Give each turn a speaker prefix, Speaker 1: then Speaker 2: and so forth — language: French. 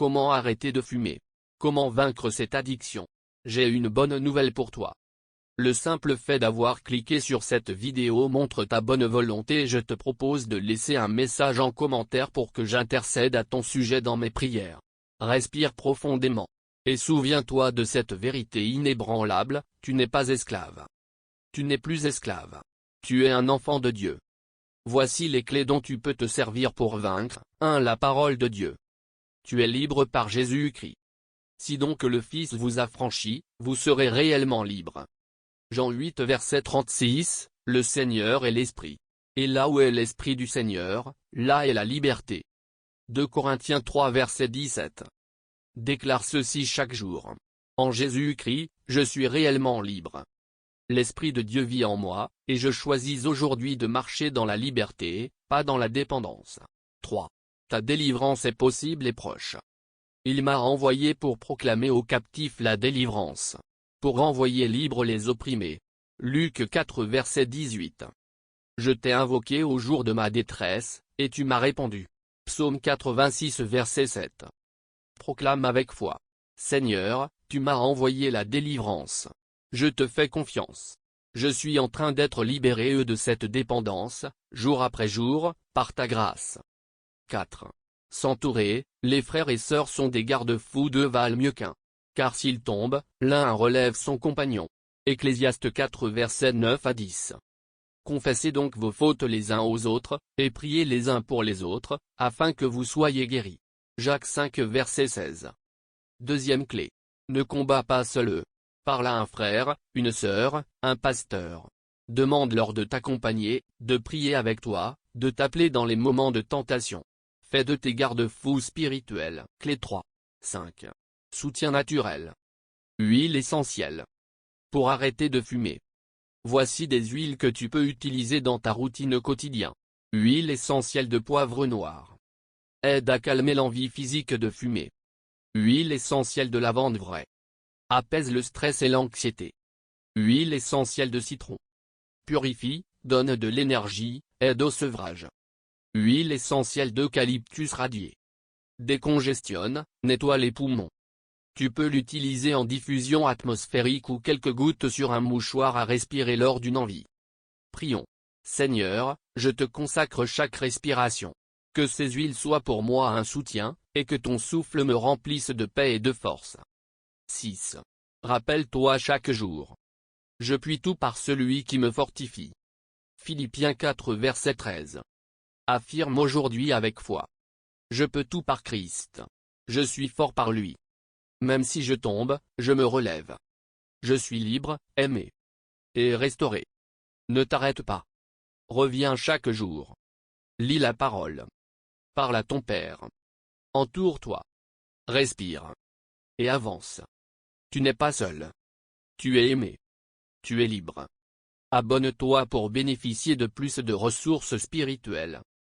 Speaker 1: Comment arrêter de fumer? Comment vaincre cette addiction? J'ai une bonne nouvelle pour toi. Le simple fait d'avoir cliqué sur cette vidéo montre ta bonne volonté et je te propose de laisser un message en commentaire pour que j'intercède à ton sujet dans mes prières. Respire profondément. Et souviens-toi de cette vérité inébranlable, tu n'es pas esclave. Tu n'es plus esclave. Tu es un enfant de Dieu. Voici les clés dont tu peux te servir pour vaincre. 1. La parole de Dieu. Tu es libre par Jésus-Christ. Si donc le Fils vous a franchi, vous serez réellement libre. Jean 8 verset 36, le Seigneur est l'Esprit. Et là où est l'Esprit du Seigneur, là est la liberté. 2 Corinthiens 3 verset 17. Déclare ceci chaque jour. En Jésus-Christ, je suis réellement libre. L'Esprit de Dieu vit en moi, et je choisis aujourd'hui de marcher dans la liberté, pas dans la dépendance. 3. Ta délivrance est possible et proche. Il m'a envoyé pour proclamer aux captifs la délivrance. Pour envoyer libres les opprimés. Luc 4 verset 18. Je t'ai invoqué au jour de ma détresse, et tu m'as répondu. Psaume 86 verset 7. Proclame avec foi. Seigneur, tu m'as envoyé la délivrance. Je te fais confiance. Je suis en train d'être libéré de cette dépendance, jour après jour, par ta grâce. 4. S'entourer, les frères et sœurs sont des garde-fous, deux valent mieux qu'un. Car s'il tombe, l'un relève son compagnon. Ecclésiaste 4 versets 9 à 10. Confessez donc vos fautes les uns aux autres, et priez les uns pour les autres, afin que vous soyez guéris. Jacques 5 verset 16. Deuxième clé. Ne combats pas seul. Parle à un frère, une sœur, un pasteur. Demande-leur de t'accompagner, de prier avec toi, de t'appeler dans les moments de tentation. Fais de tes garde-fous spirituels. Clé 3. 5. Soutien naturel. Huile essentielle. Pour arrêter de fumer. Voici des huiles que tu peux utiliser dans ta routine quotidienne. Huile essentielle de poivre noir. Aide à calmer l'envie physique de fumer. Huile essentielle de lavande vraie. Apaise le stress et l'anxiété. Huile essentielle de citron. Purifie, donne de l'énergie, aide au sevrage. Huile essentielle d'eucalyptus radié. Décongestionne, nettoie les poumons. Tu peux l'utiliser en diffusion atmosphérique ou quelques gouttes sur un mouchoir à respirer lors d'une envie. Prions. Seigneur, je te consacre chaque respiration. Que ces huiles soient pour moi un soutien, et que ton souffle me remplisse de paix et de force. 6. Rappelle-toi chaque jour. Je puis tout par celui qui me fortifie. Philippiens 4 verset 13. Affirme aujourd'hui avec foi. Je peux tout par Christ. Je suis fort par lui. Même si je tombe, je me relève. Je suis libre, aimé. Et restauré. Ne t'arrête pas. Reviens chaque jour. Lis la parole. Parle à ton Père. Entoure-toi. Respire. Et avance. Tu n'es pas seul. Tu es aimé. Tu es libre. Abonne-toi pour bénéficier de plus de ressources spirituelles.